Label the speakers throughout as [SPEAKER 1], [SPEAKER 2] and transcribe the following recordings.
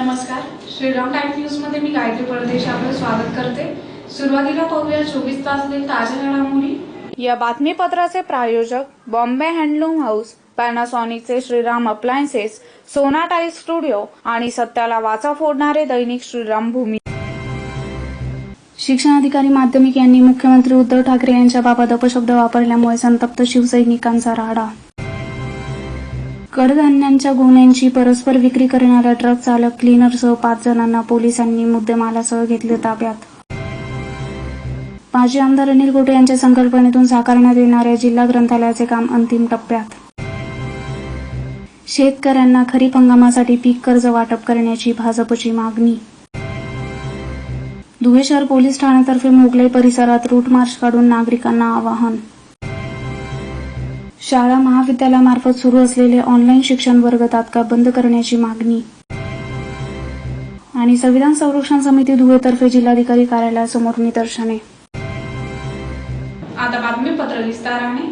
[SPEAKER 1] नमस्कार, Shriram times news मध्ये मी गायत्री परदेशी आपलं स्वागत करते। सुरुवातीला पाहूया 24 तासातील ताज्या घडामोडी।
[SPEAKER 2] या बातमीपत्राचे प्रायोजक बॉम्बे हँडलूम हाऊस, पॅनासॉनिकचे Shriram Appliances, Sona Tiles Studio आणि सत्याला वाचा फोडणारे दैनिक श्रीराम भूमी।
[SPEAKER 3] शिक्षणाधिकारी माध्यमिक यांनी मुख्यमंत्री उद्धव ठाकरे यांच्याबाबत अपशब्द वापरल्यामुळे संतप्त शिवसैनिकांचा राडा। कडधान्यांच्या गोण्यांची परस्पर विक्री करणारा ट्रक चालक क्लीनरसह 5 जणांना पोलिसांनी मुद्देमालासह घेतले ताब्यात। माजी आमदार अनिल गोटे यांच्या संकल्पनेतून साकारण्यात येणाऱ्या जिल्हा ग्रंथालयाचे काम अंतिम टप्प्यात। शेतकऱ्यांना खरीप हंगामासाठी पीक कर्ज वाटप करण्याची भाजपची मागणी। धुळे शहर पोलीस ठाण्यातर्फे मोगलाई परिसरात रूट मार्च काढून नागरिकांना आवाहन। शाळा महाविद्यालयामार्फत सुरू असलेले ऑनलाईन शिक्षण वर्ग तात्काळ बंद करण्याची मागणी। आणि संविधान संरक्षण समिती धुळेतर्फे जिल्हाधिकारी कार्यालयासमोर निदर्शने।
[SPEAKER 1] आता बातमीपत्र विस्ताराने।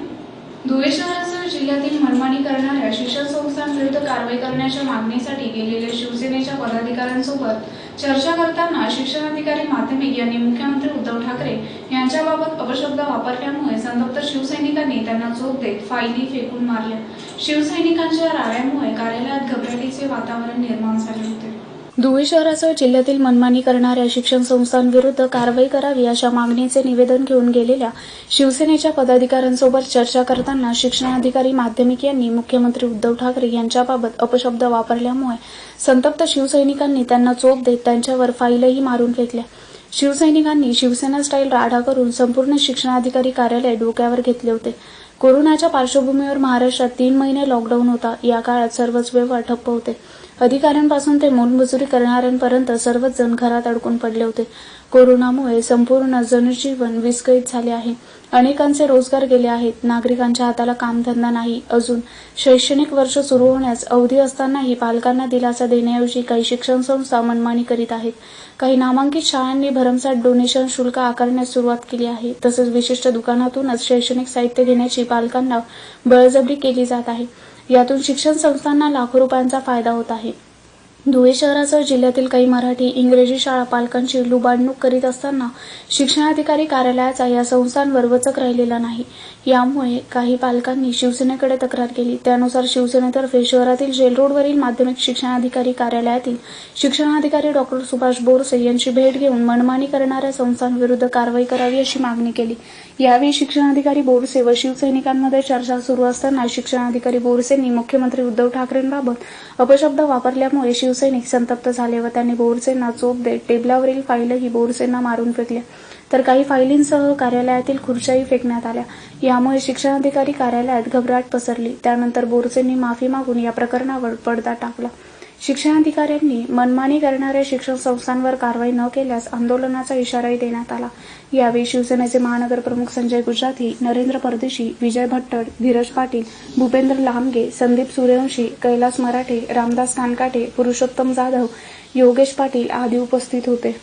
[SPEAKER 1] धुळे शहरासह जिल्ह्यातील मनमानी करणाऱ्या शिक्षण संस्थांविरुद्ध कारवाई करण्याच्या मागणीसाठी गेलेल्या शिवसेनेच्या पदाधिकाऱ्यांसोबत चर्चा करताना शिक्षणाधिकारी माध्यमिक यांनी मुख्यमंत्री उद्धव ठाकरे यांच्याबाबत अपशब्द वापरल्यामुळे संतप्त शिवसैनिकांनी त्यांना चोप देत फाईली फेकून मारल्या। शिवसैनिकांच्या राड्यामुळे कार्यालयात घबराटीचे वातावरण निर्माण झाले होते।
[SPEAKER 3] धुळे शहरासह जिल्ह्यातील मनमानी करणाऱ्या शिक्षण संस्थांविरुद्ध कारवाई करावी अशा मागणीचे निवेदन घेऊन गेलेल्या शिवसेनेच्या पदाधिकाऱ्यांसोबत चर्चा करताना शिक्षणाधिकारी माध्यमिक यांनी मुख्यमंत्री उद्धव ठाकरे यांच्याबाबत अपशब्द वापरल्यामुळे संतप्त शिवसैनिकांनी त्यांना चोप देत त्यांच्यावर फाईलही मारून फेकल्या। शिवसैनिकांनी शिवसेना स्टाईल राडा करून संपूर्ण शिक्षणाधिकारी कार्यालय डोक्यावर घेतले होते। कोरोनाच्या पार्श्वभूमीवर महाराष्ट्रात 3 महिने लॉकडाऊन होता। या काळात सर्वच व्यवहार ठप्प होते। अधिकाऱ्यांपासून ते मोलमजुरी करणाऱ्यांपर्यंत सर्वच जण घरात अडकून पडले होते। कोरोनामुळे संपूर्ण जनजीवन विस्कळीत झाले आहे। अनेकांचे रोजगार गेले आहेत। नागरिकांच्या हाताला कामधंदा नाही। अजून शैक्षणिक वर्ष सुरू होण्यास अवधी असतानाही पालकांना दिलासा देण्याऐवजी काही शिक्षण संस्था मनमानी करीत आहेत। काही नामांकित शाळांनी भरमसाठ डोनेशन शुल्क आकारण्यास सुरुवात केली आहे। तसेच विशिष्ट दुकानातूनच शैक्षणिक साहित्य घेण्याची पालकांना बळजबरी केली जात आहे। यातून शिक्षण संस्थांना लाखो रुपयांचा फायदा होत आहे। धुळे शहरासह जिल्ह्यातील काही मराठी इंग्रजी शाळा पालकांची लुबाडणूक करीत असताना शिक्षणाधिकारी कार्यालयाचा या संस्थांवर वचक राहिलेला नाही। यामुळे काही पालकांनी शिवसेनेकडे तक्रार केली। त्यानुसार शिवसेनेतर्फे शहरातील जेल रोडवरील माध्यमिक शिक्षणाधिकारी कार्यालयातील शिक्षणाधिकारी डॉ. सुभाष बोरसे यांची भेट घेऊन मनमानी करणाऱ्या संस्थांविरुद्ध कारवाई करावी अशी मागणी केली। यावेळी शिक्षणाधिकारी बोरसे व शिवसैनिकांमध्ये चर्चा सुरू असताना शिक्षणाधिकारी बोरसेंनी मुख्यमंत्री उद्धव ठाकरेंबाबत अपशब्द वापरल्यामुळे शिवसैनिक संतप्त झाले व त्यांनी बोरसेंना चोप देत टेबलावरील फाईलही बोरसेंना मारून फेकल्या। तर काही फाईलींसह कार्यालयातील खुर्च्याही फेकण्यात आल्या। यामुळे शिक्षणाधिकारी कार्यालयात घबराट पसरली। त्यानंतर बोरसेंनी माफी मागून या प्रकरणावर पडदा टाकला। शिक्षणाधिकाऱ्यांनी मनमानी करणाऱ्या शिक्षण संस्थांवर कारवाई न केल्यास आंदोलनाचा इशाराही देण्यात आला। यावेळी शिवसेनेचे महानगर प्रमुख संजय गुजराती, नरेंद्र परदेशी, विजय भट्टड, धीरज पाटील, भूपेंद्र लामगे, संदीप सूर्यवंशी, कैलास मराठे, रामदास कानकाटे, पुरुषोत्तम जाधव, योगेश पाटील आदी उपस्थित होते।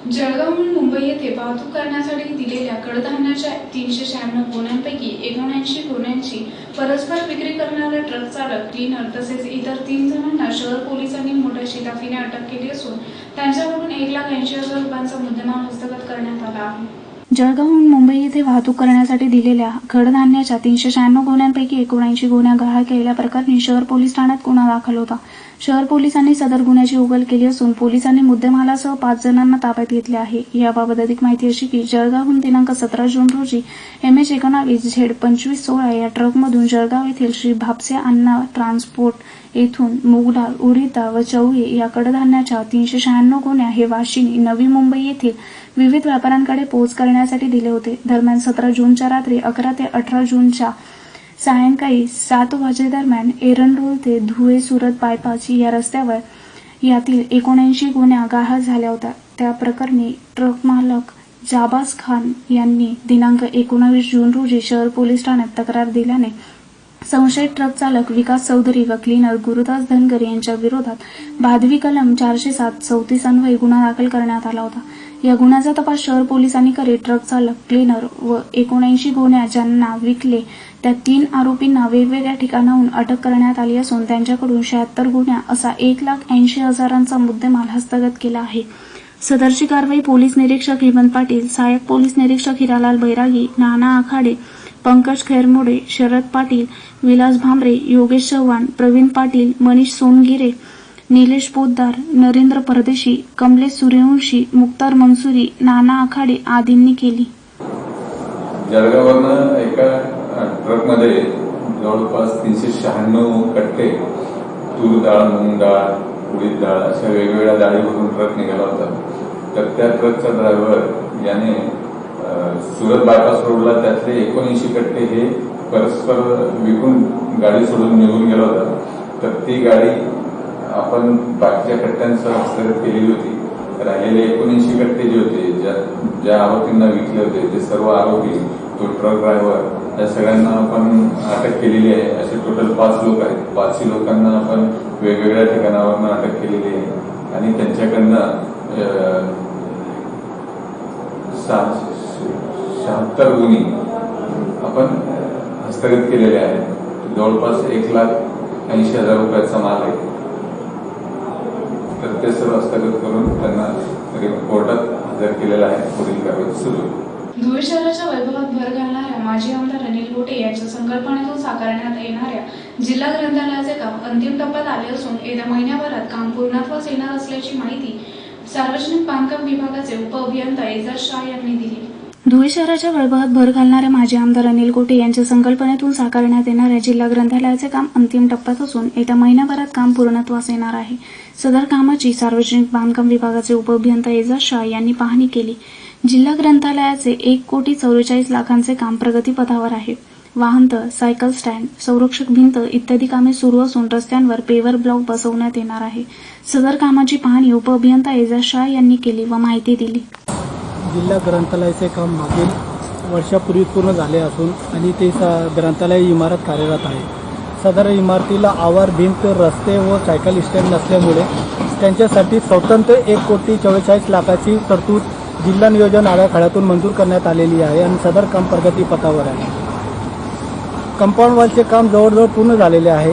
[SPEAKER 1] जळगावहून मुंबई येथे वाहतूक करण्यासाठी दिलेल्या कडधान्याच्या 396 गोण्यांपैकी 79 गोण्यांची परस्पर विक्री करणारा ट्रक चालक, क्लीनर तसेच इतर 3 जणांना शहर पोलिसांनी मोठ्या शिताफीने अटक केली असून त्यांच्याकडून 1,80,000 रुपयांचा मुद्देमाल हस्तगत करण्यात आला आहे।
[SPEAKER 3] जळगावहून मुंबई येथे वाहतूक करण्यासाठी दिलेल्या कडधान्याच्या 396 गोण्यांपैकी 79 गोण्या गहाळ केल्याप्रकरणी शहर पोलीस ठाण्यात गुन्हा दाखल होता। शहर पोलिसांनी सदर गुन्ह्याची उकल केली असून पोलिसांनी मुद्देमालासह 5 जणांना ताब्यात घेतले आहे। याबाबत अधिक माहिती अशी की जळगावहून दिनांक 17 जून रोजी MH19Z2516 या ट्रकमधून जळगाव येथील श्री भापसे अण्णा ट्रान्सपोर्ट येथून मूगडाळ, उडीद डाळ व चवळी या कडधान्याच्या 396 गोण्या हे वाशिनी, नवी मुंबई येथील विविध व्यापाऱ्यांकडे पोहोच करण्यासाठी दिले होते। दरम्यान 17 जूनच्या रात्री 11 ते 18 जूनच्या सायंकाळी 7 वाजेदरम्यान एरंडोल ते धुळे सुरत बायपास या रस्त्यावर यातील 79 गुन्ह्या गहाळ झाल्या होत्या. त्या प्रकरणी ट्रक मालक जाबाज खान यांनी दिनांक 19 जून रोजी शहर पोलीस ठाण्यात तक्रार दिल्याने संशयित ट्रक चालक विकास चौधरी व क्लीनर गुरुदास धनगर यांच्या विरोधात भादवी कलम 407 34 अन्वये गुन्हा दाखल करण्यात आला होता. या गुन्ह्याचा तपास शहर पोलिसांनी करीत ट्रक चालक, क्लीनर व 79 गुन्ह्या ज्यांना विकले त्या 3 आरोपींना वेगवेगळ्या ठिकाणाहून अटक करण्यात आली असून त्यांच्याकडून 76 गुन्ह्या असा 1,80,000चा मुद्देमाल हस्तगत केला आहे. सदरची कारवाई पोलीस निरीक्षक हेमंत पाटील, सहाय्यक पोलीस निरीक्षक हिरालाल बैरागी, नाना आखाडे, पंकज खैरमोडे, शरद पाटील, विलास भांबरे, योगेश चव्हाण, प्रवीण पाटील, मनीष सोनगिरे, निलेश पोद्दार, नरेंद्र परदेशी, कमलेश सूर्यवंशी, मुक्तार मंसुरी, नाना आखाडे आदींनी केली.
[SPEAKER 4] जळगाववरनं एका ट्रकमध्ये जवळपास 396 कट्टे तूर डाळ, मूग डाळ, उडीद डाळ अशा वेगवेगळ्या डाळी भरून ट्रक निघाला होता. तर त्या ट्रकचा ड्रायव्हर याने सुरत बायपास रोडला त्यातले 79 कट्टे हे परस्पर विकून गाडी सोडून निघून गेला होता. तर ती गाडी आपण बाकीच्या कट्ट्यांसह हस्तगत केलेली होती. राहिलेले 79 कट्टे जे होते, ज्या आरोपींना विकले होते ते सर्व आरोपी, तो ट्रक ड्रायव्हर, या सगळ्यांना आपण अटक केलेली आहे. असे टोटल 5 लोक आहेत. 5 लोकांना आपण वेगवेगळ्या ठिकाणावरून अटक केलेली आहे आणि त्यांच्याकडनं 76 गुन्हे आपण हस्तगत केलेले आहेत. जवळपास 1,80,000 रुपयाचा माल आहे. तर ते सर्व हस्तगत करून त्यांना कोर्टात हजर केलेला आहे. पुढील कारवाई सुरू आहे.
[SPEAKER 1] धुळे शहराच्या वैभवात भर घालणाऱ्या माजी आमदार अनिल गोटे यांच्या संकल्पनेतून साकारण्यात येणाऱ्या जिल्हा ग्रंथालयाचे काम अंतिम टप्प्यात आले असून येत्या महिन्याभरात काम पूर्णत्वास येणार असल्याची माहिती सार्वजनिक बांधकाम विभागाचे उपअभियंता एजाज शाह यांनी दिली.
[SPEAKER 3] धुळे शहराच्या वैभवात भर घालणारे माजी आमदार अनिल गोटे यांच्या संकल्पनेतून साकारण्यात येणाऱ्या जिल्हा ग्रंथालयाचे काम अंतिम टप्प्यात असून येत्या महिन्याभरात काम पूर्णत्वास येणार आहे. सदर कामाची सार्वजनिक बांधकाम विभागाचे उपअभियंता एजाज शाह यांनी पाहणी केली. जिल्हा ग्रंथालयाचे 1,44,00,000चे काम प्रगतीपथावर आहे. वाहनतळ, सायकल स्टँड, संरक्षक भिंत इत्यादी कामे सुरू असून रस्त्यांवर पेवर ब्लॉक बसवण्यात येणार आहे. सदर कामाची पाहणी उपअभियंता एजाज शाह यांनी केली व माहिती दिली.
[SPEAKER 5] जिल्हा ग्रंथालयाचे काम मागील वर्षापूर्वी पूर्ण झाले असून आणि ते ग्रंथालय इमारत कार्यरत आहे. सदर इमारतीला आवार, भिंत, रस्ते व सायकल स्टँड नसल्यामुळे त्यांच्यासाठी स्वतंत्र 1,44,00,000ची तरतूद जिल्हा नियोजन आराखड्यातून मंजूर करण्यात आलेली आहे आणि सदर काम प्रगतीपथावर आहे. कंपाऊंड वॉलचे काम जवळजवळ पूर्ण झालेले आहे.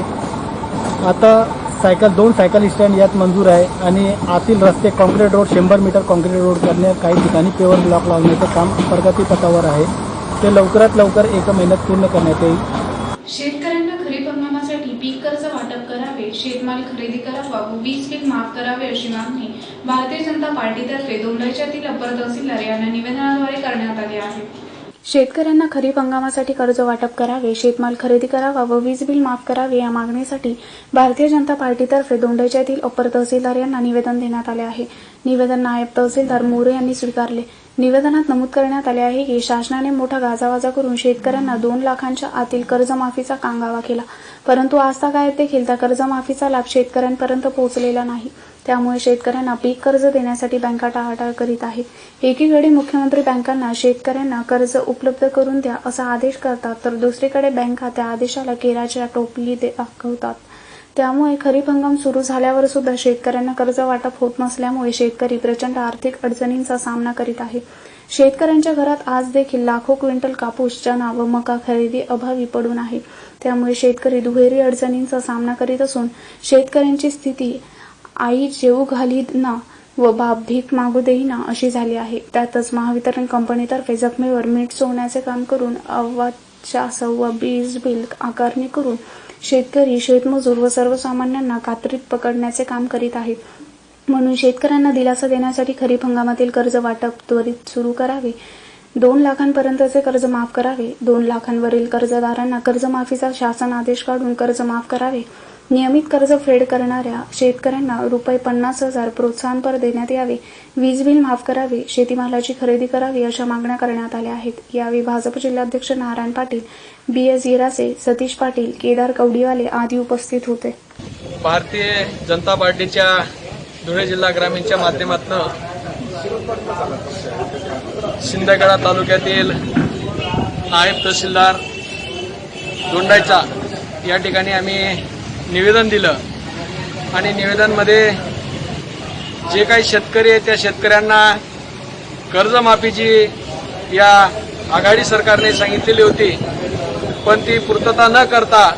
[SPEAKER 5] आता 2 सायकल स्टँड यात मंजूर आहे आणि आतील रस्ते concrete road 100 metre concrete road करण्यात, काही ठिकाणी पेवर ब्लॉक लावण्याचं काम प्रगतीपथावर आहे. ते लवकरात लवकर 1 महिन्यात पूर्ण करण्यात येईल.
[SPEAKER 1] शेतकऱ्यांना खरीप हंगामासाठी पीक कर्ज वाटप करावे, शेतमाल खरेदी करावा व वीज बिल माफ करावे अशी मागणी भारतीय जनता पार्टीतर्फे दोंडाईच्यातील अपर तहसीलदार यांना निवेदनाद्वारे करण्यात आली आहे.
[SPEAKER 3] शेतकऱ्यांना खरीप हंगामासाठी कर्ज वाटप करावे, शेतमाल खरेदी करावा व वीज बिल माफ करावे या मागणीसाठी भारतीय जनता पार्टीतर्फे दोंडाईच्यातील अपर तहसीलदार यांना निवेदन देण्यात आले आहे. निवेदन नायब तहसीलदार मोरे यांनी स्वीकारले. निवेदनात नमूद करण्यात आले आहे की शासनाने मोठा गाजावाजा करून शेतकऱ्यांना 2 लाखांच्या आतील कर्जमाफीचा कांगावा केला, परंतु आजतागायत देखील त्या कर्जमाफीचा लाभ शेतकऱ्यांपर्यंत पोहोचलेला नाही. त्यामुळे शेतकऱ्यांना पीक कर्ज देण्यासाठी बँका टाळाटाळ करीत आहेत. एकीकडे मुख्यमंत्री बँकांना शेतकऱ्यांना कर्ज उपलब्ध करून द्या असा आदेश करतात, तर दुसरीकडे बँका त्या आदेशाला केराच्या टोपली दाखवतात. त्यामुळे खरीप हंगाम सुरू झाल्यावर सुद्धा शेतकऱ्यांना कर्ज वाटप होत नसल्यामुळे शेतकरी प्रचंड आर्थिक अडचणींचा सामना करीत आहे. शेतकऱ्यांच्या घरात आज देखील लाखो क्विंटल कापूस, चणा व मका खरेदी अभावी पडून आहे. त्यामुळे शेतकरी दुहेरी अडचणींचा सामना करीत असून शेतकऱ्यांची स्थिती आई जेऊ घालीना व बाप भीक मागू देईना अशी झाली आहे. त्यातच महावितरण कंपनीतर्फे जखमेवर मीठ चोळण्याचे काम करून अव्वाच्या सव्वा वीज बिल आकारणी करून शेतकरी, शेतमजूर व सर्वसामान्यांना कात्रीत पकडण्याचे काम करीत आहेत. म्हणून शेतकऱ्यांना दिलासा देण्यासाठी खरीप हंगामातील कर्ज वाटप त्वरित सुरू करावे. 2 लाखांपर्यंतचे कर्ज माफ करावे. 2 लाखांवरील कर्जदारांना कर्जमाफीचा शासन आदेश काढून कर्ज माफ करावे. नियमित कर्ज फेड करणाऱ्या शेतकऱ्यांना ₹50,000 प्रोत्साहनपर देण्यात यावे, वीज बिल माफ करावे, शेतीमालाची खरेदी करावी अशा मागण्या करण्यात आल्या आहेत. यावेळी भाजप जिल्हाध्यक्ष नारायण पाटील, BS गिरासे, सतीश पाटील, केदार कवडीवाले आदी उपस्थित होते.
[SPEAKER 6] भारतीय जनता पार्टीच्या धुळे जिल्हा ग्रामीणच्या माध्यमातून शिंदखेडा तालुक्यातील नायब तहसीलदार दोंडाईचा या ठिकाणी आम्ही निवेदन दिलं आणि निवेदनमध्ये जे काही शेतकरी आहेत त्या शेतकऱ्यांना कर्जमाफीची या आघाडी सरकारने सांगितलेली होती, पण ती पूर्तता न करता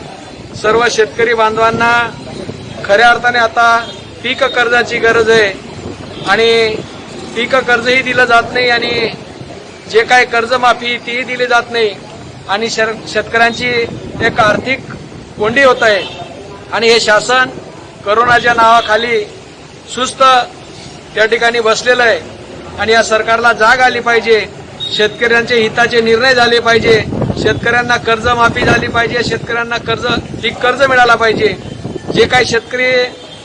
[SPEAKER 6] सर्व शेतकरी बांधवांना खऱ्या अर्थाने आता पीक कर्जाची गरज आहे आणि पीक कर्जही दिलं जात नाही आणि जे काही कर्जमाफी तीही दिली जात नाही आणि शेतकऱ्यांची एक आर्थिक कोंडी होत आहे आणि हे शासन कोरोनाच्या नावाखाली सुस्त त्या ठिकाणी बसलेलं आहे आणि या सरकारला जाग आली पाहिजे. शेतकऱ्यांचे हिताचे निर्णय झाले पाहिजे, शेतकऱ्यांना कर्जमाफी झाली पाहिजे, शेतकऱ्यांना पीक कर्ज मिळाला पाहिजे. जे काही शेतकरी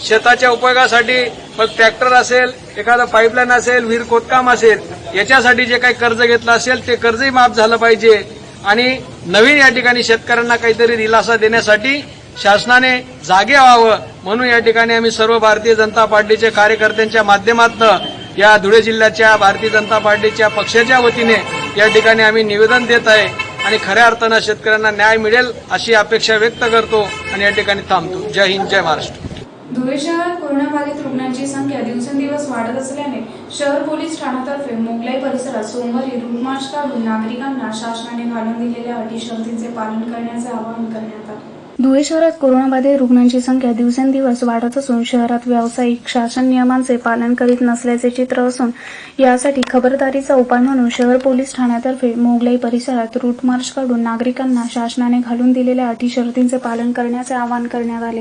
[SPEAKER 6] शेताच्या उपयोगासाठी मग ट्रॅक्टर असेल, एखादं पाईपलाईन असेल, विहीर खोदकाम असेल, याच्यासाठी जे काही कर्ज घेतलं असेल ते कर्जही माफ झालं पाहिजे आणि नवीन या ठिकाणी शेतकऱ्यांना काहीतरी दिलासा देण्यासाठी शासनाने जागे व्हावं म्हणून या ठिकाणी आम्ही सर्व भारतीय जनता पार्टीचे कार्यकर्त्यांच्या माध्यमातून या धुळे जिल्ह्याच्या भारतीय जनता पार्टीच्या पक्षाच्या वतीने या ठिकाणी आम्ही निवेदन देत आहे आणि खऱ्या अर्थानं शेतकऱ्यांना न्याय मिळेल अशी अपेक्षा व्यक्त करतो आणि या ठिकाणी थांबतो. जय हिंद, जय महाराष्ट्र.
[SPEAKER 1] धुळे शहरात कोरोनाबाधित रुग्णांची संख्या दिवसेंदिवस वाढत असल्याने शहर पोलीस ठाण्यातर्फे मोगलाई परिसरात सोमवारी रूट मार्च काढून नागरिकांना शासनाने घालून दिलेल्या अटी शर्तींचे पालन करण्याचे आवाहन करण्यात आले.
[SPEAKER 3] धुळे शहरात कोरोनाबाधित रुग्णांची संख्या दिवसेंदिवस वाढत असून शहरात व्यावसायिक शासन नियमांचे पालन करीत नसल्याचे चित्र असून यासाठी खबरदारीचा उपाय म्हणून शहर पोलीस ठाण्यातर्फे मोगलाई परिसरात रूट मार्च काढून नागरिकांना शासनाने घालून दिलेल्या अटी शर्तींचे पालन करण्याचे आवाहन करण्यात आले.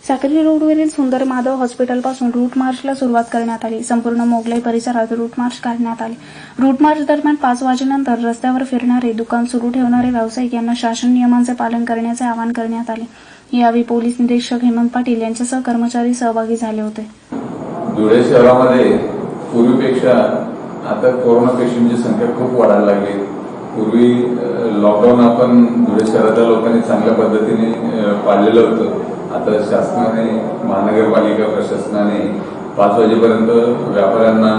[SPEAKER 3] साक्री रोडवरील सुंदर माधव हॉस्पिटलपासून रूट मार्चला सुरुवात करण्यात आली. संपूर्ण मोगलाई परिसरात रूट मार्च काढण्यात आले. रूट मार्च दरम्यान 5 वाजेनंतर रस्त्यावर फिरणारे, दुकान सुरू ठेवणारे व्यावसायिक यांना शासन नियमांचे पालन करण्याचे आवाहन करण्यात आले. यावेळी पोलीस निरीक्षक हेमंत पाटील यांच्यासह कर्मचारी सहभागी झाले होते.
[SPEAKER 4] धुळे शहरामध्ये पूर्वीपेक्षा आता कोरोना पेशंटची संख्या खूप वाढायला लागली. पूर्वी लॉकडाऊन आपण धुळे शहरातल्या लोकांनी चांगल्या पद्धतीने पाळलेलं होतं. आता शासनाने, महानगरपालिका प्रशासनाने 5 वाजेपर्यंत व्यापाऱ्यांना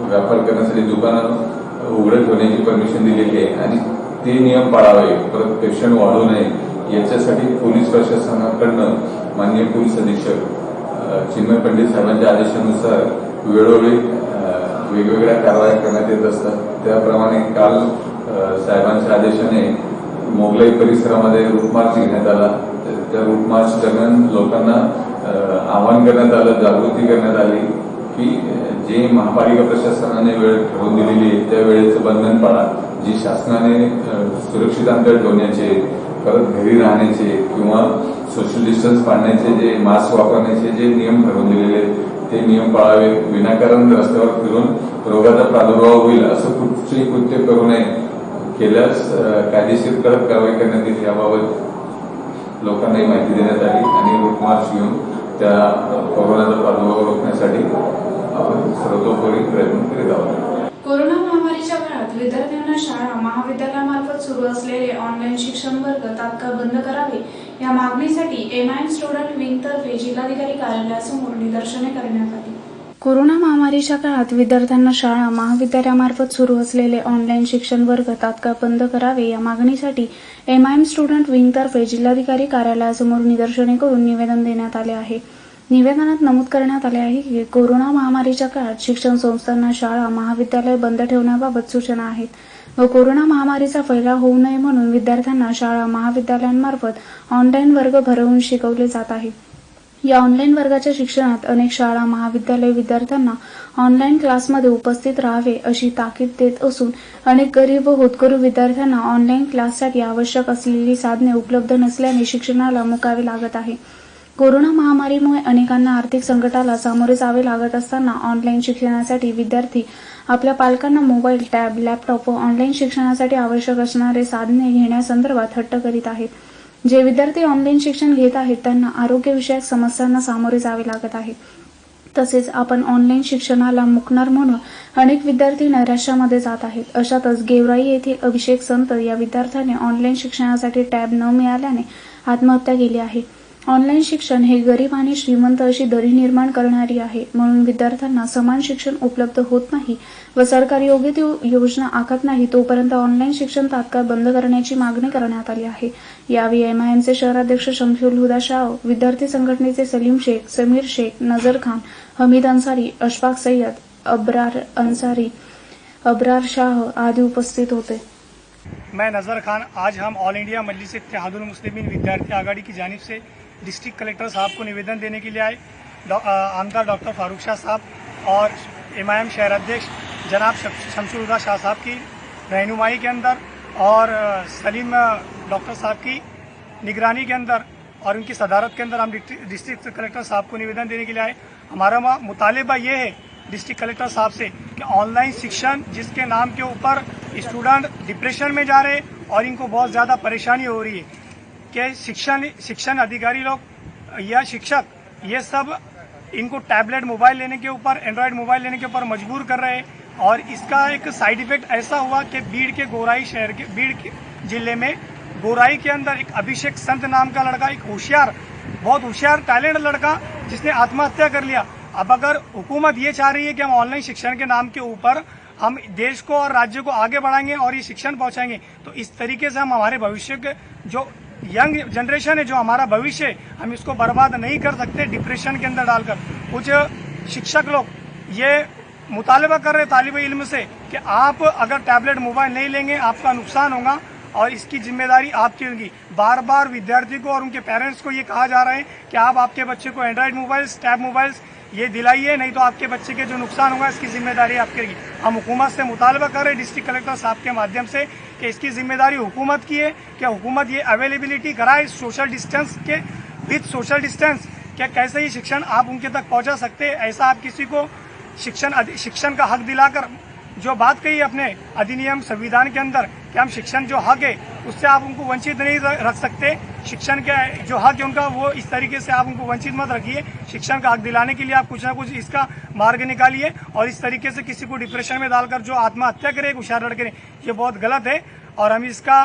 [SPEAKER 4] व्यापार करण्यासाठी दुकानं उघडं ठेवण्याची परमिशन दिलेली आहे आणि ते नियम पाळावे, परत पेशंट वाढू नये याच्यासाठी पोलीस प्रशासनाकडनं माननीय पोलीस अधीक्षक चिन्मय पंडित साहेबांच्या आदेशानुसार वेळोवेळी वेगवेगळ्या कारवाया करण्यात येत असतात. त्याप्रमाणे काल साहेबांच्या आदेशाने मोगलाई परिसरामध्ये रूट मार्च घेण्यात आला. त्या रूट मार्च दरम्यान लोकांना आवाहन करण्यात आलं, जागृती करण्यात आली की जे महापालिका प्रशासनाने वेळ ठरवून दिलेली आहे त्या वेळेचं बंधन पाळा. जी शासनाने सुरक्षित अंतर ठेवण्याचे, परत घरी राहण्याचे किंवा सोशल डिस्टन्स पाळण्याचे, जे मास्क वापरण्याचे जे नियम ठरवून दिलेले आहेत ते नियम पाळावे. विनाकारण रस्त्यावर फिरून रोगाचा प्रादुर्भाव होईल असं कुठचेही कृत्य करू नये. केल्यास कायदेशीर कडक कारवाई करण्यात येईल याबाबत लोकांनाही माहिती देण्यात आली आणि रूट मार्च घेऊन त्या कोरोनाचा प्रादुर्भाव रोखण्यासाठी आपण सर्वतोपरी प्रयत्न करीत आहोत.
[SPEAKER 1] कोरोना महामारीच्या काळात विद्यार्थ्यांना शाळा महाविद्यालयामार्फत सुरू असलेले ऑनलाईन शिक्षण वर्ग तात्काळ बंद करावे या मागणीसाठी एमआयएम स्टुडंट विंगतर्फे जिल्हाधिकारी कार्यालयासमोर निदर्शने करण्यात आली.
[SPEAKER 3] कोरोना महामारीच्या काळात विद्यार्थ्यांना शाळा महाविद्यालयामार्फत सुरू असलेले ऑनलाईन शिक्षण वर्ग तात्काळ बंद करावे या मागणीसाठी एमआयएम स्टुडंट विंगतर्फे जिल्हाधिकारी कार्यालयासमोर निदर्शने करून निवेदन देण्यात आले आहे. निवेदनात नमूद करण्यात आले आहे की कोरोना महामारीच्या काळात शिक्षण संस्थांना शाळा महाविद्यालय बंद ठेवण्याबाबत सूचना आहेत व कोरोना महामारीचा फैलाव होऊ नये म्हणून विद्यार्थ्यांना शाळा महाविद्यालयांमार्फत ऑनलाईन वर्ग भरवून शिकवले जात आहे. या ऑनलाईन वर्गाच्या शिक्षणात अनेक शाळा महाविद्यालय विद्यार्थ्यांना ऑनलाईन क्लासमध्ये उपस्थित राहावे अशी ताकीद देत असून अनेक गरीब व होतकरू विद्यार्थ्यांना ऑनलाईन क्लाससाठी आवश्यक असलेली साधने उपलब्ध नसल्याने शिक्षणाला मुकावे लागत आहे. कोरोना महामारीमुळे अनेकांना आर्थिक संकटाला सामोरे जावे लागत असताना ऑनलाईन शिक्षणासाठी विद्यार्थी आपल्या पालकांना मोबाईल, टॅब, लॅपटॉप व ऑनलाईन शिक्षणासाठी आवश्यक असणारे साधने घेण्यासंदर्भात हट्ट करीत आहेत. जे विद्यार्थी ऑनलाईन शिक्षण घेत आहेत त्यांना आरोग्यविषयक समस्यांना सामोरे जावे लागत आहे. तसेच आपण ऑनलाईन शिक्षणाला मुकणार म्हणून अनेक विद्यार्थी नैराश्यामध्ये जात आहेत. अशातच गेवराई येथील अभिषेक संत या विद्यार्थ्याने ऑनलाईन शिक्षणासाठी टॅब न मिळाल्याने आत्महत्या केली आहे. ऑनलाईन शिक्षण हे गरीब आणि श्रीमंत अशी दरी निर्माण करणारी आहे. म्हणून विद्यार्थ्यांना समान शिक्षण उपलब्ध होत नाही व सरकार योग्य ती योजना आखत नाही तोपर्यंत ऑनलाईन शिक्षण तात्काळ बंद करण्याची मागणी करण्यात आली आहे. यावेळी एमआयएमचे शहराध्यक्ष शमशुल हुदा शाह, विद्यार्थी संघटनेचे सलीम शेख, समीर शेख, नजर खान, हमीद अंसारी, अशफाक सय्यद, अब्रार अंसारी, अब्रार शाह आदि उपस्थित होते.
[SPEAKER 5] मैं नज़र खान, आज हम ऑल इंडिया मजलिस इत्तेहादुल मुस्लिमीन विद्यार्थी आघाड़ी की जानिब से डिस्ट्रिक्ट कलेक्टर साहब को निवेदन देने के लिए आए. आमदार डॉक्टर फारूक शाह साहब और एमआईएम शहराध्यक्ष जनाब शमशुल हुदा शाह साहब की रहनुमाई के अंदर और सलीम डॉक्टर साहब की निगरानी के अंदर और उनकी सदारत के अंदर हम डिस्ट्रिक्ट कलेक्टर साहब को निवेदन देने के लिए आए. हमारा मुतालिबा ये है डिस्ट्रिक्ट कलेक्टर साहब से कि ऑनलाइन शिक्षण जिसके नाम के ऊपर स्टूडेंट डिप्रेशन में जा रहे हैं और इनको बहुत ज़्यादा परेशानी हो रही है कि शिक्षण अधिकारी लोग या शिक्षक ये सब इनको टैबलेट मोबाइल लेने के ऊपर, एंड्रॉयड मोबाइल लेने के ऊपर मजबूर कर रहे हैं. और इसका एक साइड इफेक्ट ऐसा हुआ कि बीड़ के जिले में गोराई के अंदर एक अभिषेक संत नाम का लड़का, एक बहुत होशियार टैलेंट लड़का जिसने आत्महत्या कर लिया. अब अगर हुकूमत ये चाह रही है कि हम ऑनलाइन शिक्षण के नाम के ऊपर हम देश को और राज्य को आगे बढ़ाएंगे और ये शिक्षण पहुंचाएंगे, तो इस तरीके से हम हमारे भविष्य के जो यंग जनरेशन है, जो हमारा भविष्य है, हम इसको बर्बाद नहीं कर सकते डिप्रेशन के अंदर डालकर. कुछ शिक्षक लोग ये मुतालबा कर रहे तालिब इल्म से कि आप अगर टैबलेट मोबाइल नहीं लेंगे आपका नुकसान होगा और इसकी जिम्मेदारी आपकी होगी. बार बार विद्यार्थी को और उनके पेरेंट्स को ये कहा जा रहा है कि आप आपके बच्चे को एंड्रॉयड मोबाइल्स, टैब मोबाइल्स ये दिलाइए, नहीं तो आपके बच्चे के जो नुकसान होगा इसकी जिम्मेदारी आपकी रहेगी. हम हुकूमत से मुतालबा कर रहे हैं डिस्ट्रिक्ट कलेक्टर साहब के माध्यम से कि इसकी जिम्मेदारी हुकूमत की है कि हुकूमत ये अवेलेबिलिटी कराए सोशल डिस्टेंस के विद सोशल डिस्टेंस क्या कैसे ही शिक्षण आप उनके तक पहुंचा सकते हैं. ऐसा आप किसी को शिक्षण का हक दिलाकर जो बात कही अपने अधिनियम संविधान के अंदर कि हम शिक्षण जो हक है उससे आप उनको वंचित नहीं रख सकते. शिक्षण के जो हक है उनका वो इस तरीके से आप उनको वंचित मत रखिए. शिक्षण का हक दिलाने के लिए आप कुछ ना कुछ इसका मार्ग निकालिए और इस तरीके से किसी को डिप्रेशन में डालकर जो आत्महत्या करे एक होशियार लड़के ने, ये बहुत गलत है और हम इसका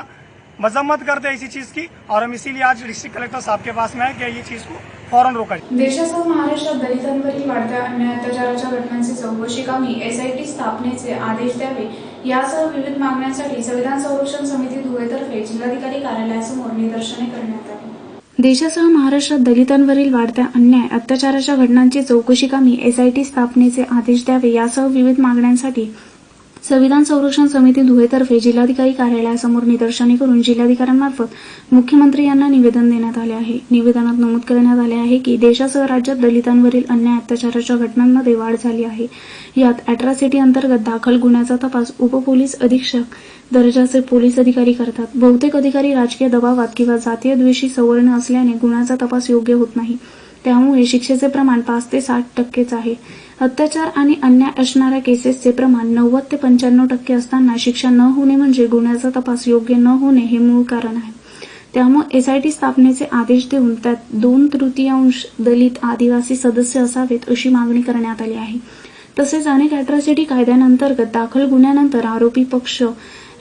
[SPEAKER 5] मजम्मत करते हैं इसी चीज़ की. और हम इसीलिए आज डिस्ट्रिक्ट कलेक्टर साहब के पास में आए कि ये चीज़ को फौरन रोका जाए.
[SPEAKER 1] देशासह महाराष्ट्रात दलितांवरील वाढत्या अन्याय अत्याचाराच्या घटनांची चौकशी कामी एसआयटी स्थापनेचे आदेश द्यावे यासह विविध मागण्यांसाठी संविधान संरक्षण समिती धुळेतर्फे जिल्हाधिकारी कार्यालयासमोर निदर्शने करण्यात आली.
[SPEAKER 3] देशासह महाराष्ट्रात दलितांवरील वाढत्या अन्याय अत्याचाराच्या घटनांची चौकशी कामी एसआयटी स्थापनेचे आदेश द्यावे यासह विविध मागण्यांसाठी संविधान संरक्षण समिती धुळेतर्फे जिल्हाधिकारी कार्यालयासमोर निदर्शने करून जिल्हाधिकाऱ्यांमार्फत मुख्यमंत्री यांना निवेदन देण्यात आले आहे. निवेदनात नमूद करण्यात आले आहे की देशासह राज्यात दलितांवरील अन्याय अत्याचाराच्या घटनांमध्ये वाढ झाली आहे. यात अॅट्रॉसिटी अंतर्गत दाखल गुन्ह्याचा तपास उपपोलीस अधीक्षक दर्जाचे पोलीस अधिकारी करतात. बहुतेक अधिकारी राजकीय दबावात किंवा जातीय द्वेषी सवर्ण असल्याने गुन्ह्याचा तपास योग्य होत नाही. त्यामुळे शिक्षेचे प्रमाण 5 ते 60% आहे. अत्याचार आणि अन्याय असणाऱ्या केसेसचे प्रमाण 90 ते 95% असताना शिक्षा न होणे म्हणजे गुन्ह्याचा तपास योग्य न होणे हे मूळ कारण आहे. त्यामुळे एसआयटी स्थापनेचे आदेश देऊन त्यात 2/3 दलित आदिवासी सदस्य असावेत अशी मागणी करण्यात आली आहे. तसेच अनेक अॅट्रॉसिटी कायद्यांतर्गत दाखल गुन्ह्यानंतर आरोपी पक्ष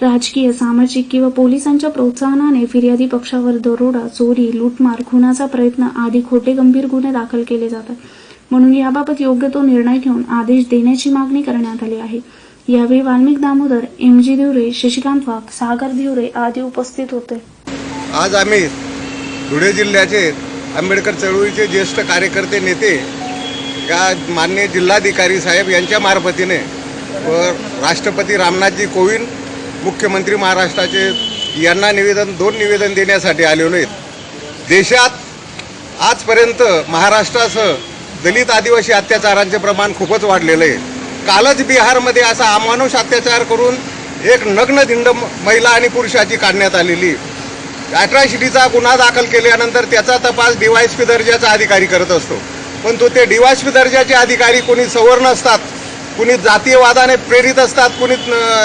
[SPEAKER 3] राजकीय, सामाजिक किंवा पोलिसांच्या प्रोत्साहनाने फिर्यादी पक्षावर दरोडा, चोरी, लूटमार, खुनाचा प्रयत्न आदी खोटे गंभीर गुन्हे दाखल केले जातात. म्हणून याबाबत योग्य तो निर्णय घेऊन आदेश देण्याची मागणी करण्यात आली आहे. यावेळी वाल्मिक दामोदर, MG धिवरे, शशिकांत वाघ, सागर धिवरे आदी उपस्थित होते.
[SPEAKER 7] आज आम्ही धुळे जिल्ह्याचे आंबेडकर चळवळीचे ज्येष्ठ कार्यकर्ते नेते या माननीय जिल्हाधिकारी साहेब यांच्या मार्फतीने व राष्ट्रपती रामनाथजी कोविंद, मुख्यमंत्री महाराष्ट्राचे यांना 2 निवेदन देण्यासाठी आलेलो आहेत. देशात आजपर्यंत महाराष्ट्रासह दलित आदिवासी अत्याचारांचे प्रमाण खूपच वाढलेलं आहे. कालच बिहारमध्ये असा अमानुष अत्याचार करून एक नग्नधिंड महिला आणि पुरुषाची काढण्यात आलेली. अॅट्रॉसिटीचा गुन्हा दाखल केल्यानंतर त्याचा तपास DYSP दर्जाचा अधिकारी करत असतो. पण ते DYSP दर्जाचे अधिकारी कोणी सवर्ण असतात, कुणी जातीयवादाने प्रेरित असतात, कुणी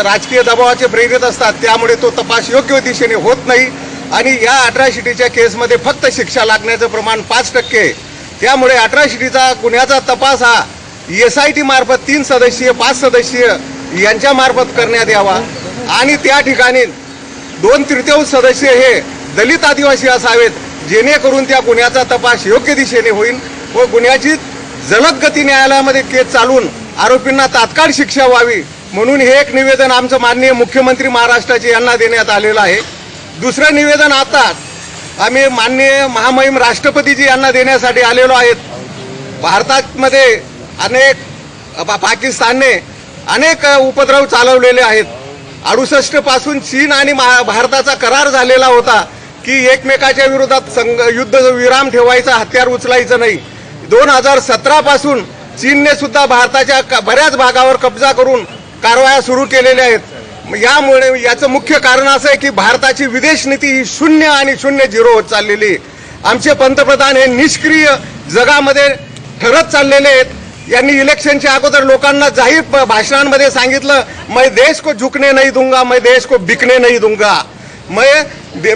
[SPEAKER 7] राजकीय दबावाचे प्रेरित असतात. त्यामुळे तो तपास योग्य दिशेने होत नाही आणि या अट्रॉसिटीच्या केसमध्ये फक्त शिक्षा लागण्याचं प्रमाण 5% आहे. त्यामुळे अट्रॉसिटीचा गुन्ह्याचा तपास हा SIT मार्फत 3 सदस्यीय 5 सदस्यीय यांच्या मार्फत करण्यात यावा आणि त्या ठिकाणी 2/3 सदस्य हे दलित आदिवासी असावेत, जेणेकरून त्या गुन्ह्याचा तपास योग्य दिशेने होईल व गुन्ह्याची जलद गती न्यायालयामध्ये केस चालून आरोपींना तात्काळ शिक्षा व्हावी म्हणून हे एक निवेदन आमचं माननीय मुख्यमंत्री महाराष्ट्राचे यांना देण्यात आलेलं आहे. दुसरं निवेदन आता आम्ही माननीय महामहिम राष्ट्रपतीजी यांना देण्यासाठी आलेलो आहेत. भारतामध्ये पाकिस्तानने अनेक उपद्रव चालवलेले आहेत. 68 पासून चीन आणि भारताचा करार झालेला होता की एकमेकाच्या विरोधात युद्ध विराम ठेवायचा, हत्यार उचलायचं नाही. 2017 पासून चीनने सुद्धा भारताच्या बऱ्याच भागावर कब्जा करून कारवाया सुरू केलेल्या आहेत. यामुळे याचं मुख्य कारण असं आहे की भारताची विदेश नीती ही 0 आणि 0 होत चाललेली आहे. आमचे पंतप्रधान हे निष्क्रिय जगामध्ये ठरत चाललेले आहेत. यांनी इलेक्शनच्या अगोदर लोकांना जाहीर भाषणांमध्ये सांगितलं, मैं देश को झुकने नहीं दूंगा, मैं देश को बिकने नहीं दूंगा,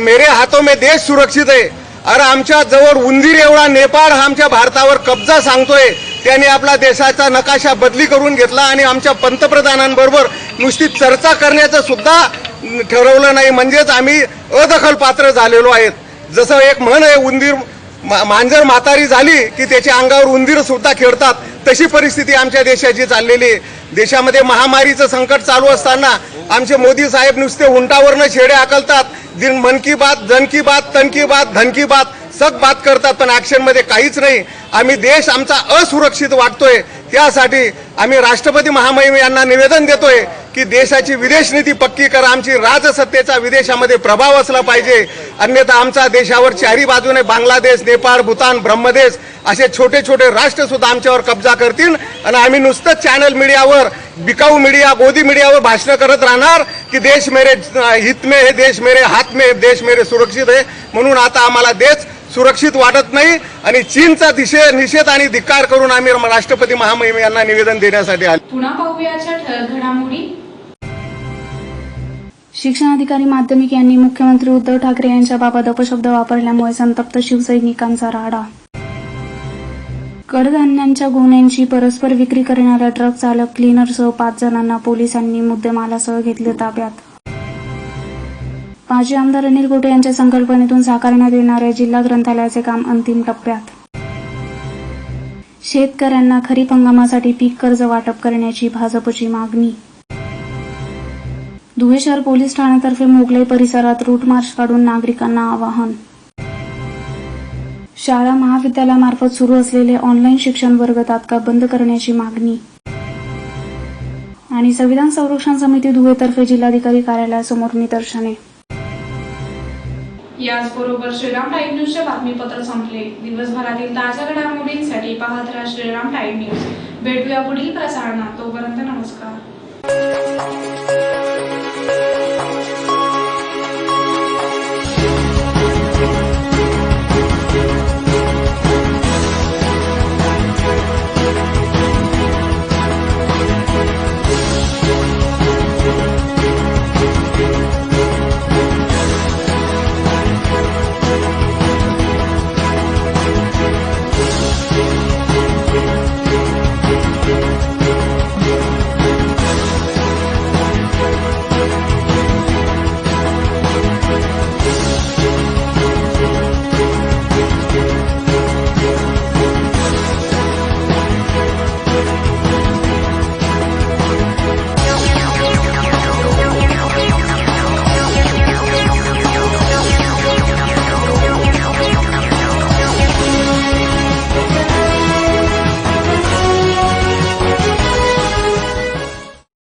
[SPEAKER 7] मेरे हाथों में देश सुरक्षित आहे. अरे आमच्या जवळ उंदीर एवढा नेपाळ आमच्या भारतावर कब्जा सांगतोय. त्यांनी आपला देशाचा नकाशा बदली करून घेतला आणि आमच्या पंतप्रधानांबरोबर नुसती चर्चा करण्याचं सुद्धा ठरवलं नाही. म्हणजेच आम्ही अदखल पात्र झालेलो आहेत. जसं एक म्हण आहे, उंदीर मांजर म्हातारी झाली की त्याच्या अंगावर उंदीर सुद्धा खेळतात, तशी परिस्थिती आमच्या देशाची चाललेली आहे. देशामध्ये महामारीचं संकट चालू असताना आमचे मोदी साहेब नुसते उंटावरनं छेडे हाकलतात. मन की बात, जन की बात, तन की बात, धन की बात सब बात करतात, पण ऍक्शनमध्ये काहीच नाही. आम्ही देश आमचा असुरक्षित वाटतोय. त्यासाठी आम्ही राष्ट्रपती महामहिम यांना निवेदन देतोय की देशाची विदेश नीती पक्की करा. आमची राजसत्तेचा विदेशामध्ये प्रभाव असला पाहिजे. अन्यथा आमच्या देशावर चारी बाजूने बांगलादेश, नेपाळ, भूतान, ब्रह्मदेश असे छोटे छोटे राष्ट्र सुद्धा आमच्यावर कब्जा करतील आणि आम्ही नुसतं चॅनल मीडियावर, बिकाऊ मीडिया, गोदी मीडियावर भाषण करत राहणार की देश मेरे हित में है, देश मेरे हात में है, देश मेरे सुरक्षित आहे. म्हणून आता आम्हाला देश सुरक्षित वाटत नाही आणि चीनचा निषेध आणि धिक्कार करून आम्ही राष्ट्रपती महामहिम यांना निवेदन देण्यासाठी आले.
[SPEAKER 1] पुन्हा पाहूयाच्या ठळक घडामोडी.
[SPEAKER 3] शिक्षणाधिकारी माध्यमिक यांनी मुख्यमंत्री उद्धव ठाकरे यांच्याबाबत अपशब्द वापरल्यामुळे संतप्त शिवसैनिकांचा राडा. कडधान्यांच्या गोण्यांची परस्पर विक्री करणारा ट्रक चालक क्लीनरसह 5 जणांना पोलिसांनी मुद्देमालासह घेतले ताब्यात. माजी आमदार अनिल गोटे यांच्या संकल्पनेतून साकारण्यात येणाऱ्या जिल्हा ग्रंथालयाचे काम अंतिम टप्प्यात. शेतकऱ्यांना खरीप हंगामासाठी पीक कर्ज वाटप करण्याची भाजपची मागणी. धुळे शहर पोलीस ठाण्यातर्फे मोगलाई परिसरात रूट मार्च काढून नागरिकांना आवाहन. शाळा महाविद्यालयामार्फत सुरू असलेले ऑनलाईन शिक्षण वर्ग तात्काळ बंद करण्याची मागणी. आणि संविधान संरक्षण समिती धुळेतर्फे जिल्हाधिकारी कार्यालयासमोर निदर्शने.
[SPEAKER 1] याचबरोबर श्रीराम टाईम न्यूजचे बातमीपत्र संपले. दिवसभरातील ताज्या घडामोडींसाठी पाहत राहा श्रीराम टाईम न्यूज. भेटूया पुढील प्रसारणात. तोपर्यंत नमस्कार.